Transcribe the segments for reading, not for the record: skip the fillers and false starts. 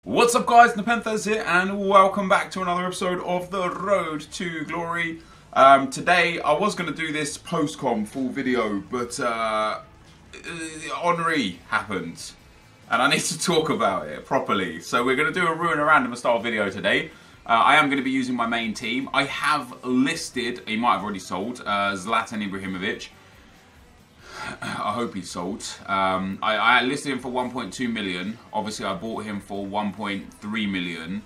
What's up guys, NepentheZ here and welcome back to another episode of The Road to Glory. Today I was going to do this post-com full video, but Henri happened and I need to talk about it properly. So we're going to do a Ruin a Random style video today. I am going to be using my main team. I have listed, he might have already sold, Zlatan Ibrahimovic. I hope he's sold. I listed him for 1.2 million. Obviously, I bought him for 1.3 million.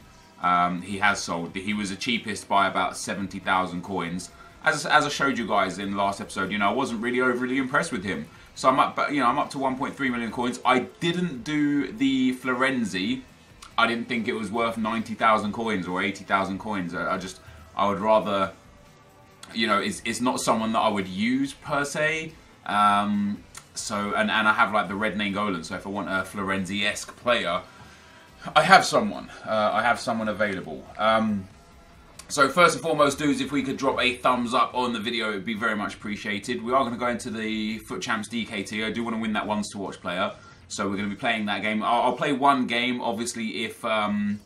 He has sold. He was the cheapest by about 70,000 coins. As I showed you guys in the last episode, I wasn't really overly impressed with him. So I'm up, I'm up to 1.3 million coins. I didn't do the Florenzi. I didn't think it was worth 90,000 coins or 80,000 coins. I would rather, it's not someone that I would use per se. And I have like the red Nangolan, so if I want a Florenzi-esque player, I have someone available. So first and foremost, dudes, if we could drop a thumbs up on the video, it would be very much appreciated. We are going to go into the Foot Champs DKT. I do want to win that ones to watch player, so we're going to be playing that game. I'll play one game, obviously, if I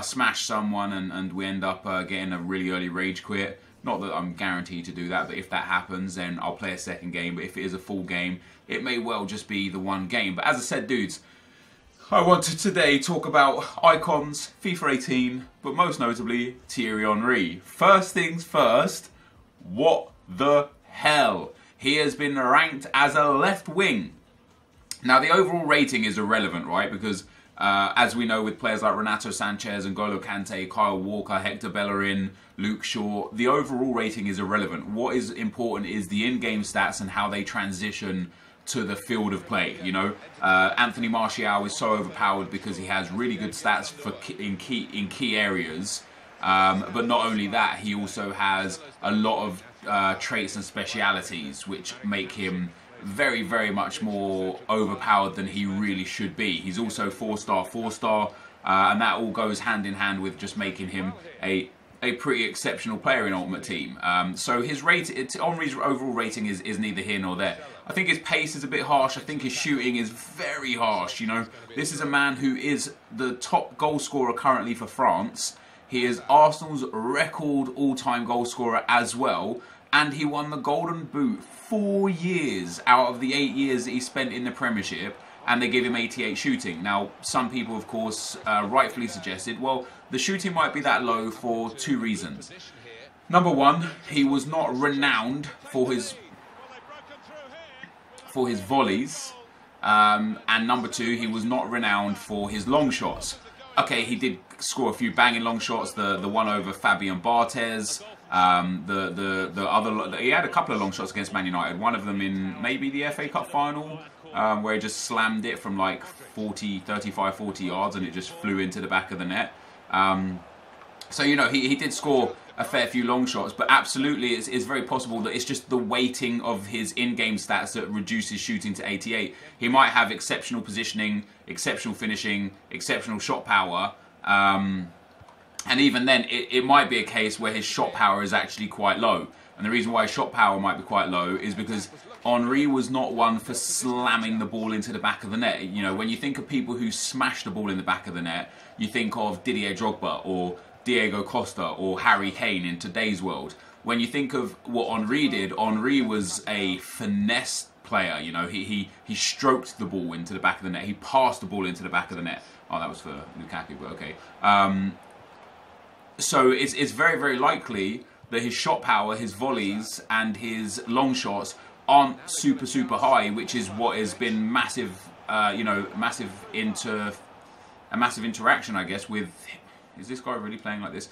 smash someone and we end up getting a really early rage quit. Not that I'm guaranteed to do that, but if that happens, then I'll play a second game. But if it is a full game, it may well just be the one game. But as I said, dudes, I want to today talk about icons, FIFA 18, but most notably, Thierry Henry. First things first, what the hell? He has been ranked as a left wing. Now, the overall rating is irrelevant, right? Because as we know with players like Renato Sanchez, N'Golo Kante, Kyle Walker, Hector Bellerin, Luke Shaw, the overall rating is irrelevant. What is important is the in-game stats and how they transition to the field of play. Anthony Martial is so overpowered because he has really good stats in key areas. But not only that, he also has a lot of traits and specialities which make him very, very much more overpowered than he really should be. He's also 4-star, and that all goes hand in hand with just making him a pretty exceptional player in Ultimate Team. So his Henry's overall rating is neither here nor there. I think his pace is a bit harsh. I think his shooting is very harsh. This is a man who is the top goal scorer currently for France. He is Arsenal's record all-time goal scorer as well. And he won the Golden Boot 4 years out of the 8 years that he spent in the Premiership, and they give him 88 shooting. Now, some people, of course, rightfully suggested, well, the shooting might be that low for two reasons. Number one, he was not renowned for his volleys, and number two, he was not renowned for his long shots. Okay, he did score a few banging long shots, the one over Fabian Barthez. The other, he had a couple of long shots against Man United. One of them in maybe the FA Cup final, where he just slammed it from like 35, 40 yards and it just flew into the back of the net. So, he did score a fair few long shots, but absolutely it's very possible that it's just the weighting of his in-game stats that reduces shooting to 88. He might have exceptional positioning, exceptional finishing, exceptional shot power, and even then, it might be a case where his shot power is actually quite low. And the reason why his shot power might be quite low is because Henry was not one for slamming the ball into the back of the net. When you think of people who smash the ball in the back of the net, you think of Didier Drogba or Diego Costa or Harry Kane in today's world. When you think of what Henry did, Henry was a finesse player. He stroked the ball into the back of the net. He passed the ball into the back of the net. Oh, that was for Lukaku, but okay. So it's very, very likely that his shot power, his volleys, and his long shots aren't super, super high, which is what has been massive, massive interaction, I guess, with, is this guy really playing like this?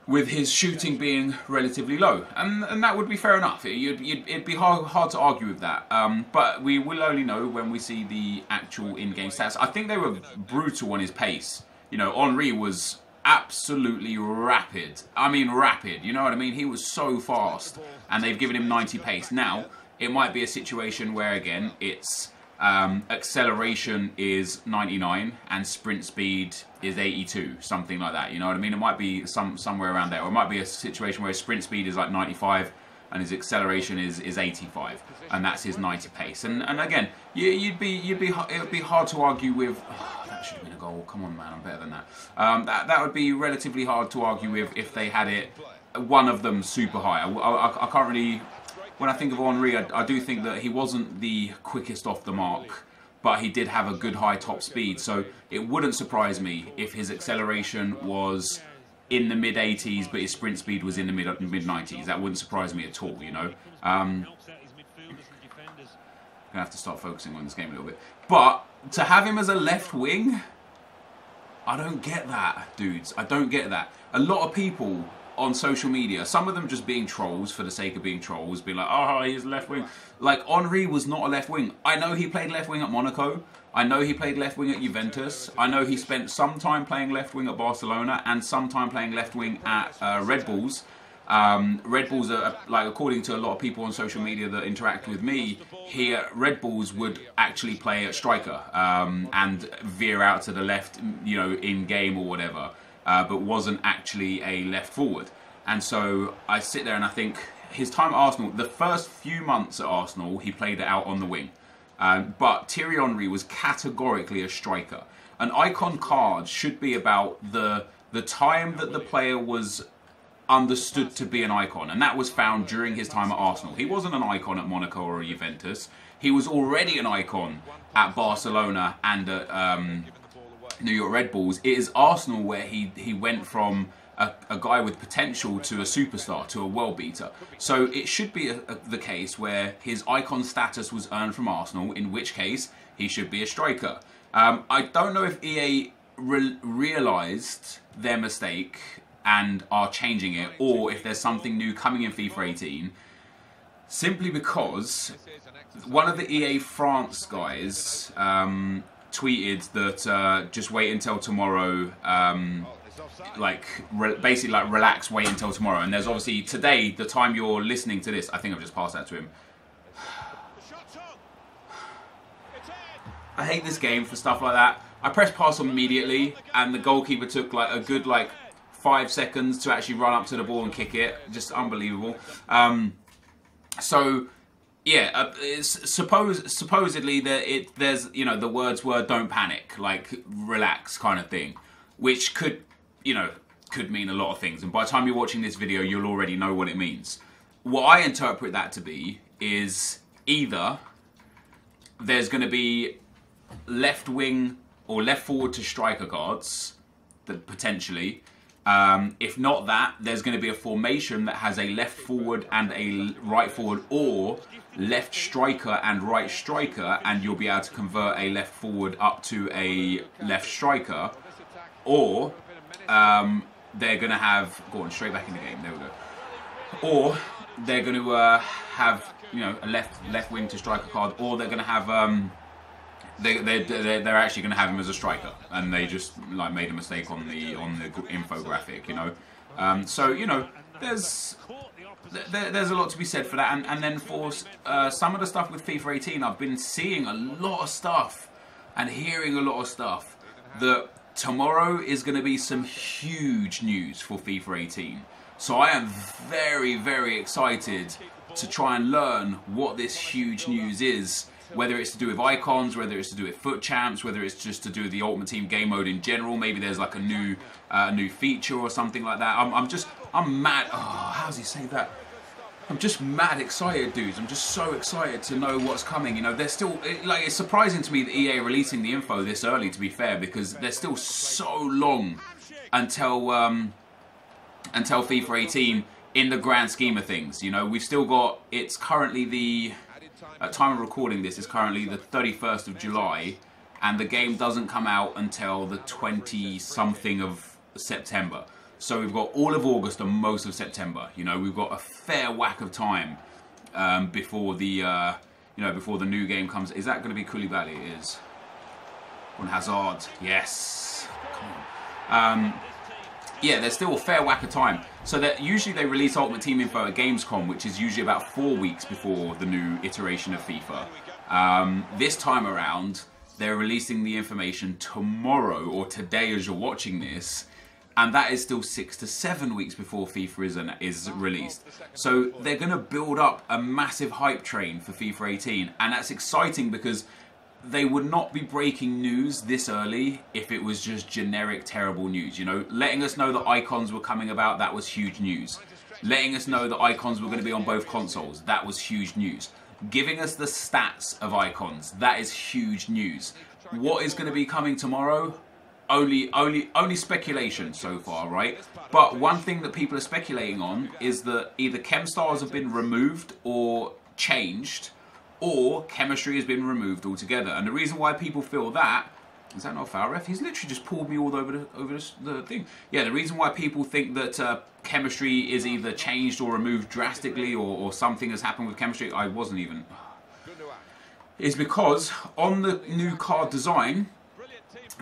With his shooting being relatively low, and that would be fair enough. It'd be hard to argue with that. But we will only know when we see the actual in-game stats. I think they were brutal on his pace. Henry was absolutely rapid. I mean rapid, you know what I mean? He was so fast, and they've given him 90 pace. Now, it might be a situation where, again, it's acceleration is 99 and sprint speed is 82, something like that, you know what I mean? It might be somewhere around there, or it might be a situation where his sprint speed is like 95 and his acceleration is 85, and that's his 90 pace. And again, it would be hard to argue with. Oh, that should have been a goal. Come on, man, I'm better than that. That would be relatively hard to argue with if they had it, one of them super high. I can't really, when I think of Henry, I do think that he wasn't the quickest off the mark, but he did have a good high top speed. So it wouldn't surprise me if his acceleration was in the mid 80s, but his sprint speed was in the mid 90s. That wouldn't surprise me at all, you know. I'm gonna have to start focusing on this game a little bit. But to have him as a left wing, I don't get that, dudes. I don't get that. A lot of people on social media, some of them just being trolls for the sake of being trolls, being like, oh, he's left wing. Like, Henry was not a left wing. I know he played left wing at Monaco. I know he played left wing at Juventus. I know he spent some time playing left wing at Barcelona and some time playing left wing at Red Bulls. Red Bulls are, like, according to a lot of people on social media that interact with me, here Red Bulls would actually play at striker and veer out to the left, you know, in game or whatever, but wasn't actually a left forward. And so I sit there and I think his time at Arsenal, the first few months at Arsenal, he played it out on the wing. But Thierry Henry was categorically a striker. An icon card should be about the time that the player was understood to be an icon, and that was found during his time at Arsenal. He wasn't an icon at Monaco or Juventus. He was already an icon at Barcelona and at New York Red Bulls. It is Arsenal where he went from a guy with potential to a superstar, to a world beater. So it should be the case where his icon status was earned from Arsenal, in which case he should be a striker. I don't know if EA realised their mistake and are changing it, or if there's something new coming in FIFA 18, simply because one of the EA France guys tweeted that just wait until tomorrow, basically relax, wait until tomorrow. And there's obviously today, the time you're listening to this, I think I've just passed that to him. I hate this game for stuff like that. I pressed pass immediately and the goalkeeper took like a good 5 seconds to actually run up to the ball and kick it. Just unbelievable. So yeah, supposedly there's, you know, the words were don't panic, like relax kind of thing, which could, you know, could mean a lot of things. And by the time you're watching this video, you'll already know what it means. What I interpret that to be is either there's going to be left wing or left forward to striker cards, that potentially. If not that, there's going to be a formation that has a left forward and a right forward, or left striker and right striker, and you'll be able to convert a left forward up to a left striker, or they're going to have, go on, straight back in the game, there we go, or they're going to have, you know, a left wing to striker card, or they're going to have they're actually going to have him as a striker, and they just like made a mistake on the infographic, you know. So you know, there's a lot to be said for that, and then for some of the stuff with FIFA 18, I've been seeing a lot of stuff and hearing a lot of stuff that tomorrow is going to be some huge news for FIFA 18. So I am very, very excited to try and learn what this huge news is. Whether it's to do with icons, whether it's to do with foot champs, whether it's just to do with the Ultimate Team game mode in general. Maybe there's like a new feature or something like that. I'm mad. Oh, how does he say that? I'm just mad excited, dudes. I'm just so excited to know what's coming. You know, they're still, like, it's surprising to me that EA are releasing the info this early, to be fair, because there's still so long until FIFA 18 in the grand scheme of things. You know, we've still got, it's currently the, at time of recording this, is currently the 31st of July, and the game doesn't come out until the 20-something of September. So we've got all of August and most of September. You know, we've got a fair whack of time before the before the new game comes. Is that going to be Koulibaly? It is. On Hazard, yes. Come on. Yeah, there's still a fair whack of time. So that usually they release Ultimate Team info at Gamescom, which is usually about 4 weeks before the new iteration of FIFA. This time around, they're releasing the information tomorrow, or today as you're watching this, and that is still 6 to 7 weeks before FIFA is released. So they're going to build up a massive hype train for FIFA 18, and that's exciting because they would not be breaking news this early if it was just generic terrible news. You know, letting us know that icons were coming about, that was huge news. Letting us know that icons were going to be on both consoles, that was huge news. Giving us the stats of icons, that is huge news. What is going to be coming tomorrow? Only speculation so far, right? But one thing that people are speculating on is that either chem styles have been removed or changed, or chemistry has been removed altogether. And the reason why people feel that, is that not a foul, ref? He's literally just pulled me all over the thing. Yeah, the reason why people think that chemistry is either changed or removed drastically, or something has happened with chemistry, I wasn't even, is because on the new card design,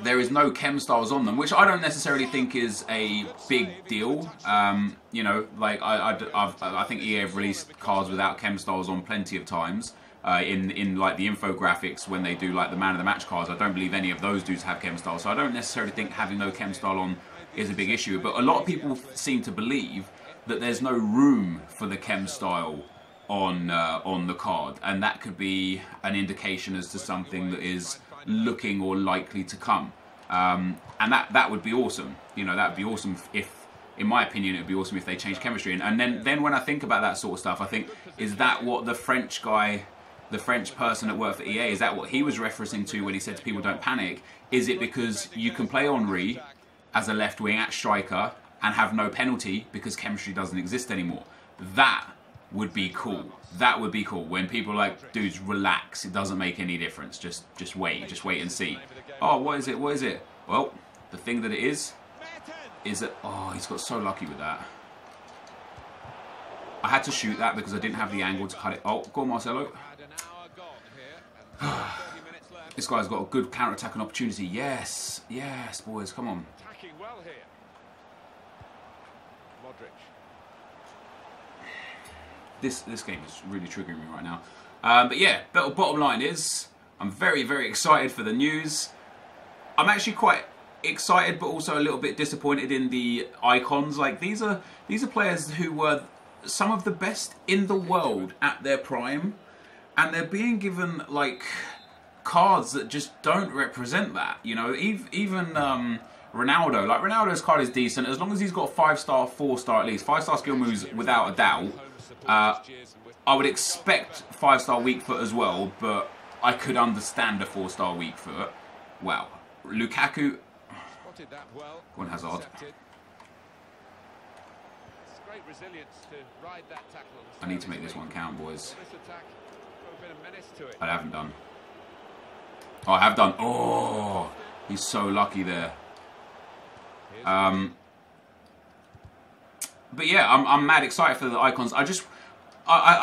there is no chem styles on them, which I don't necessarily think is a big deal. You know, like I think EA have released cards without chem styles on plenty of times. In like the infographics when they do like the man of the match cards, I don't believe any of those dudes have chem style, so I don't necessarily think having no chem style on is a big issue. But a lot of people seem to believe that there's no room for the chem style on the card, and that could be an indication as to something that is looking or likely to come. And that would be awesome. You know, that would be awesome if, in my opinion, it would be awesome if they changed chemistry. And then when I think about that sort of stuff, I think, is that what the French guy, the French person that worked for EA, is that what he was referencing to when he said to people, don't panic? Is it because you can play Henry as a left wing at striker and have no penalty because chemistry doesn't exist anymore? That would be cool. That would be cool. When people are like, dudes, relax. It doesn't make any difference. Just wait and see. Oh, what is it? What is it? Well, the thing that it is that, oh, he's got so lucky with that. I had to shoot that because I didn't have the angle to cut it. Oh, go on, Marcelo. This guy's got a good counter-attacking opportunity. Yes, yes, boys, come on. This game is really triggering me right now. But yeah, bottom line is, I'm very, very excited for the news. I'm actually quite excited, but also a little bit disappointed in the icons. Like, these are players who were some of the best in the world at their prime, and they're being given like cards that just don't represent that. You know, even Ronaldo. Like, Ronaldo's card is decent as long as he's got 5-star, 4-star at least. 5-star skill moves without a doubt. I would expect 5-star weak foot as well, but I could understand a 4-star weak foot. Wow. Lukaku. Go on, Hazard. I need to make this one count, boys. I haven't done. Oh, I have done. Oh, he's so lucky there. But yeah, I'm mad excited for the icons. I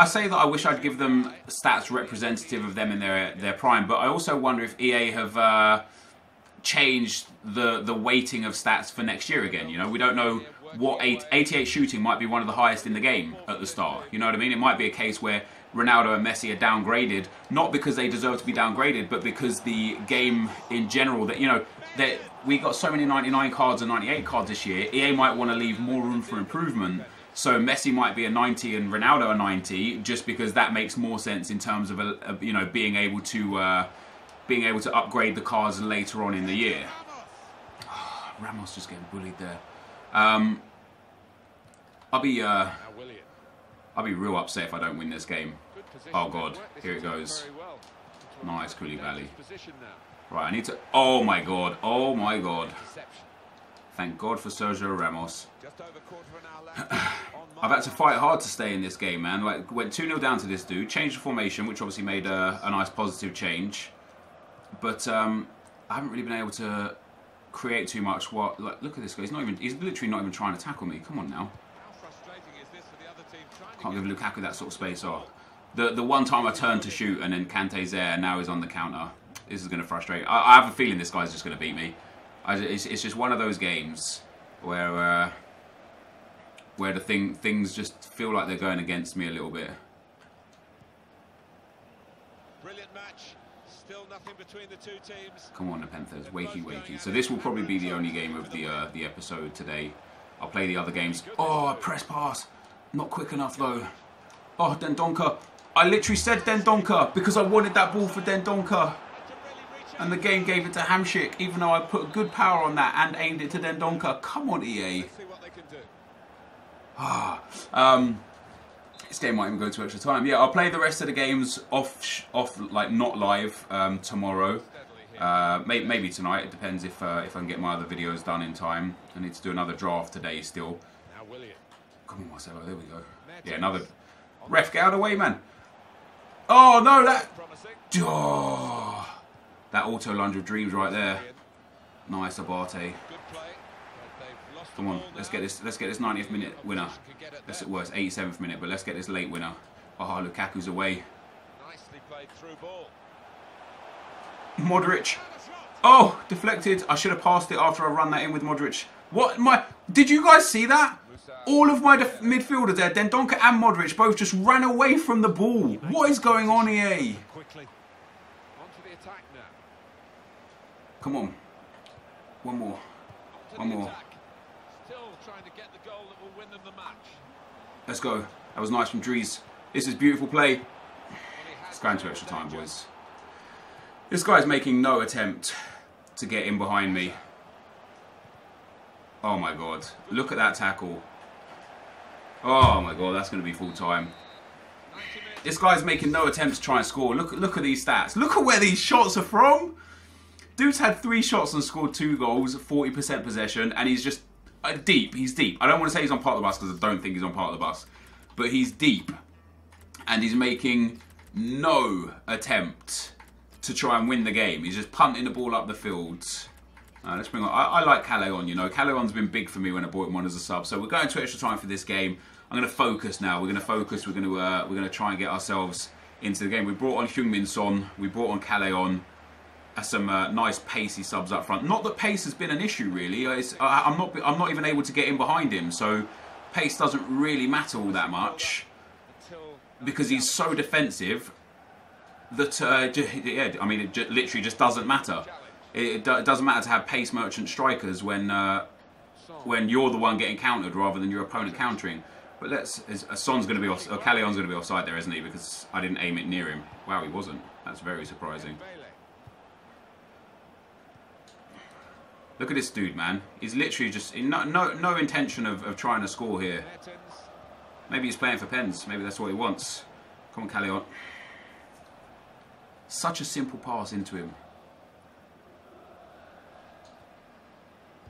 say that I wish I'd give them stats representative of them in their prime, but I also wonder if EA have changed the weighting of stats for next year again. You know, we don't know what 88 shooting might be one of the highest in the game at the start. You know what I mean? It might be a case where Ronaldo and Messi are downgraded, not because they deserve to be downgraded, but because the game in general, that, you know, that we got so many 99 cards and 98 cards this year, EA might want to leave more room for improvement. So Messi might be a 90 and Ronaldo a 90, just because that makes more sense in terms of you know, being able to upgrade the cards later on in the year. Oh, Ramos just getting bullied there. I'll be real upset if I don't win this game. Oh God, here it goes. Nice, Koulibaly. Right, I need to. Oh my God! Oh my God! Thank God for Sergio Ramos. I've had to fight hard to stay in this game, man. Like, went 2-0 down to this dude. Changed the formation, which obviously made a nice positive change. But I haven't really been able to create too much. What? Like, look at this guy. He's literally not even trying to tackle me. Come on now. Can't give Lukaku that sort of space. Oh, the one time I turned to shoot and then NepentheZ there, and now he's on the counter. This is going to frustrate. I have a feeling this guy's just going to beat me. It's just one of those games where things just feel like they're going against me a little bit. Brilliant match. Still nothing between the two teams. Come on, NepentheZ. Wakey. So this will probably be the only game of the episode today. I'll play the other games. Oh, press pass. Not quick enough though. Oh, Dendoncker. I literally said Dendoncker because I wanted that ball for Dendoncker. And the game gave it to Hamsik, even though I put good power on that and aimed it to Dendoncker. Come on, EA. This game might even go to extra time. Yeah, I'll play the rest of the games off like not live tomorrow. Maybe tonight. It depends if I can get my other videos done in time. I need to do another draft today still. Come on, Marcelo. There we go. Yeah, another. Ref, get out of the way, man. Oh no, that. Oh, that auto lunge of dreams right there. Nice, Abate. Come on, let's get this 90th minute winner. Well, it's 87th minute, but let's get this late winner. Oh, Lukaku's away. Modric. Oh, deflected. I should have passed it after I run that in with Modric. What? Did you guys see that? All of my midfielders there, Dendoncker and Modric, both just ran away from the ball. What is going on, EA? Come on. One more. One more. Let's go. That was nice from Dries. This is beautiful play. It's going to extra time, boys. This guy's making no attempt to get in behind me. Oh my god. Look at that tackle. Oh my god, that's going to be full time. This guy's making no attempt to try and score. Look at these stats. Look at where these shots are from. Dude's had 3 shots and scored 2 goals, 40% possession, and he's just deep. He's deep. I don't want to say he's on part of the bus because I don't think he's on part of the bus. But he's deep. And he's making no attempt to try and win the game. He's just punting the ball up the field. Let's bring on. I like Calais-on, you know. Calais-on's been big for me when I bought him on as a sub. So we're going to extra time for this game. I'm going to focus now. We're going to focus. We're going to try and get ourselves into the game. We brought on Heung-min Son. We brought on Calais-on. Some nice pacey subs up front. Not that pace has been an issue really. I'm not even able to get in behind him. So pace doesn't really matter all that much because he's so defensive that yeah, I mean it literally just doesn't matter. It doesn't matter to have pace merchant strikers when you're the one getting countered rather than your opponent countering. But Son's going to be off, or Calais-on's going to be offside there, isn't he? Because I didn't aim it near him. Wow, he wasn't. That's very surprising. Look at this dude, man. He's literally just no intention of trying to score here. Maybe he's playing for pens. Maybe that's what he wants. Come on, Calais-on. Such a simple pass into him.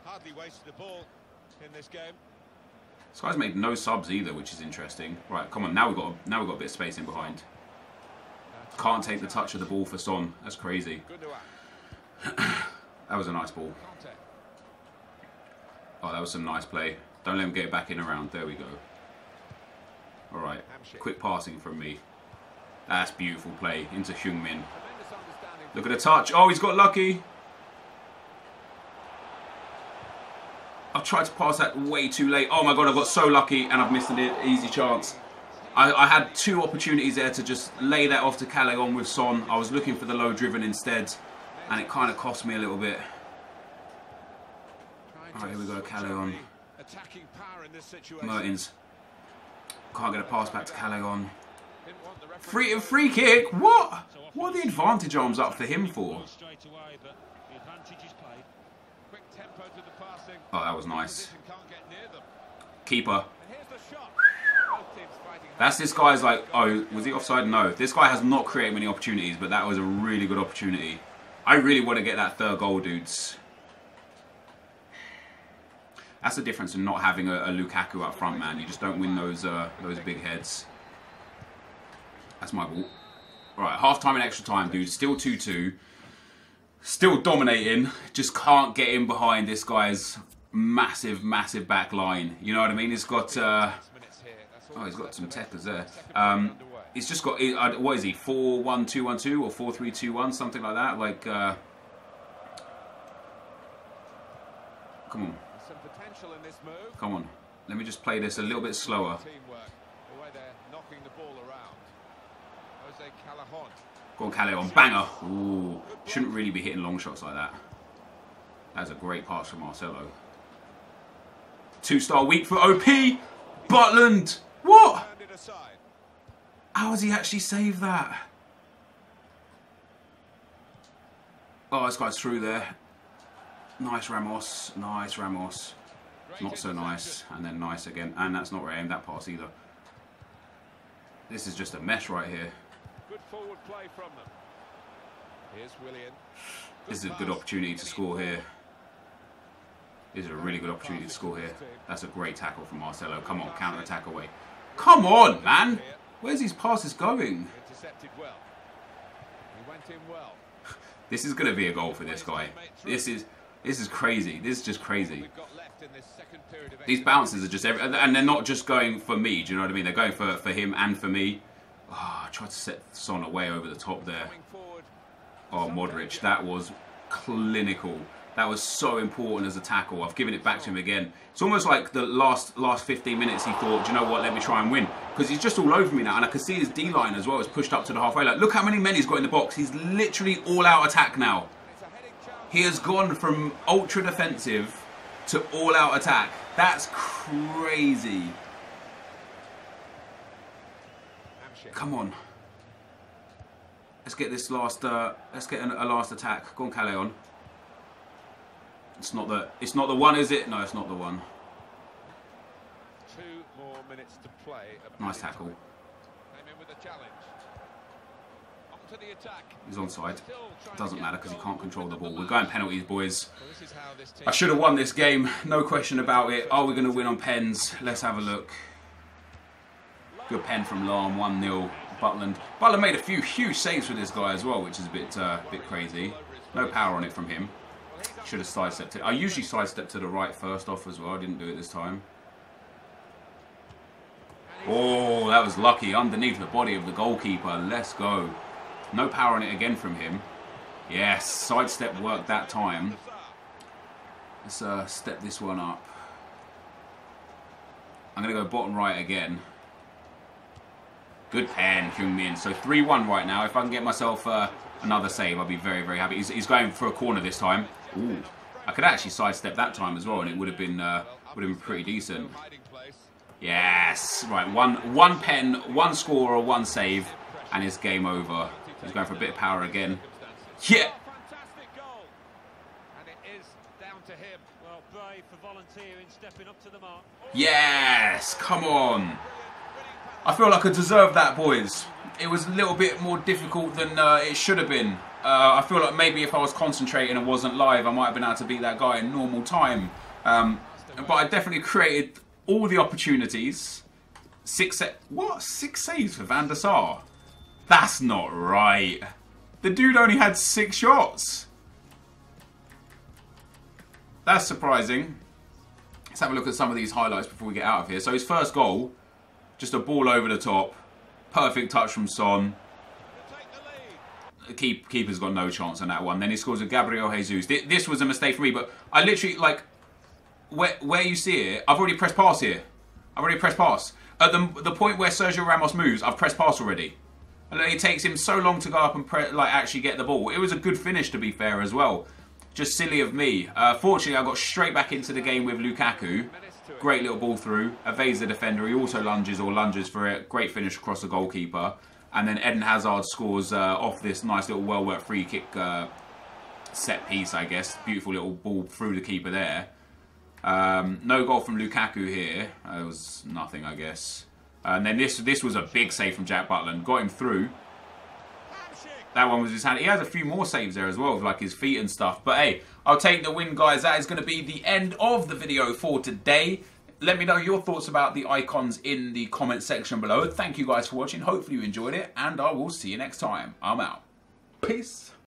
Hardly wasted the ball in this game. This guy's made no subs either, which is interesting. Right, come on. Now we've got a bit of space in behind. Can't take the touch of the ball for Son. That's crazy. That was a nice ball. Oh, that was some nice play. Don't let him get back in around. There we go. Alright. Quick passing from me. That's beautiful play. Into Heung-min. Look at the touch. Oh, he's got lucky. I've tried to pass that way too late. Oh my god, I got so lucky and I've missed an easy chance. I had 2 opportunities there to just lay that off to Calais-on with Son. I was looking for the low driven instead. And it kind of cost me a little bit. Alright, here we go, Calais-on. Mertens. Can't get a pass back to Calais-on. Free kick? What? What are the advantage arms up for him for? Oh, that was nice. Keeper. That's this guy's like, oh, was he offside? No. This guy has not created many opportunities, but that was a really good opportunity. I really want to get that 3rd goal, dudes. That's the difference in not having a Lukaku up front, man. You just don't win those big heads. That's my ball. Alright, half-time and extra time, dude. Still 2-2. Still dominating. Just can't get in behind this guy's massive, massive back line. You know what I mean? He's got... oh, he's got some techers there. He's just got, what is he, 4-1-2-1-2 or 4-3-2-1, something like that. Like, come on. Come on. Let me just play this a little bit slower. Go on, Calais-on. Banger. Ooh. Shouldn't really be hitting long shots like that. That's a great pass from Marcelo. 2-star week for OP. Butland. What? How has he actually saved that? Oh, this guy's through there. Nice Ramos. Nice Ramos. Not so nice. And then nice again. And that's not right aimed, that pass either. This is just a mess right here. Good forward play from them. Here's Willian. This is a good opportunity to score here. This is a really good opportunity to score here. That's a great tackle from Marcelo. Come on, counter-attack away. Come on, man! Where's these passes going? Intercepted well. He went in well. This is going to be a goal for this guy. This is crazy. This is just crazy. These bounces are just and they're not just going for me. Do you know what I mean? They're going for him and for me. Oh, I tried to set Son away over the top there. Oh, Modric, that was clinical. That was so important as a tackle. I've given it back to him again. It's almost like the last 15 minutes he thought, do you know what, let me try and win. Because he's just all over me now. And I can see his D-line as well is pushed up to the halfway line. Look how many men he's got in the box. He's literally all-out attack now. He has gone from ultra defensive to all-out attack. That's crazy. Come on. Let's get this last. Let's get a last attack. Go on, Calais. It's not the one, is it? No, it's not the one. 2 more minutes to play. Nice tackle. Came in with a challenge. Onto the attack. He's onside. Doesn't matter because he can't control the ball. We're going penalties, boys. I should have won this game. No question about it. Are we going to win on pens? Let's have a look. Good pen from Lahm. 1-0. Butland. Butland made a few huge saves for this guy as well, which is a bit crazy. No power on it from him. Should have sidestepped it. I usually sidestep to the right first off as well. I didn't do it this time. Oh, that was lucky. Underneath the body of the goalkeeper. Let's go. No power on it again from him. Yes, sidestep worked that time. Let's step this one up. I'm going to go bottom right again. Good pen, Heung-min. So 3-1 right now. If I can get myself another save, I'll be very, very happy. He's going for a corner this time. Ooh, I could actually sidestep that time as well, and it would have been pretty decent. Yes, right. One pen, one score or one save, and it's game over. He's going for a bit of power again. Yeah. Fantastic goal. And it is down to him. Well, brave for volunteering, stepping up to the mark. Yes, come on. I feel like I deserve that, boys. It was a little bit more difficult than it should have been. I feel like maybe if I was concentrating and wasn't live, I might have been able to beat that guy in normal time. But I definitely created all the opportunities. 6 saves for Van der Sar? That's not right. The dude only had 6 shots. That's surprising. Let's have a look at some of these highlights before we get out of here. So his first goal, just a ball over the top. Perfect touch from Son. Keeper's got no chance on that one. Then he scores with Gabriel Jesus. This was a mistake for me, but I literally, like, where you see it, I've already pressed pass here. I've already pressed pass. At the point where Sergio Ramos moves, I've pressed pass already. And it takes him so long to go up and actually get the ball. It was a good finish, to be fair, as well. Just silly of me. Fortunately, I got straight back into the game with Lukaku. Great little ball through. Evades the defender. He also lunges for it. Great finish across the goalkeeper. And then Eden Hazard scores off this nice little well-worked free kick set piece, I guess. Beautiful little ball through the keeper there. No goal from Lukaku here. It was nothing, I guess. And then this was a big save from Jack Butland. Got him through. That one was his hand. He has a few more saves there as well, with like his feet and stuff. But hey, I'll take the win, guys. That is going to be the end of the video for today. Let me know your thoughts about the icons in the comment section below. Thank you guys for watching. Hopefully you enjoyed it. And I will see you next time. I'm out. Peace.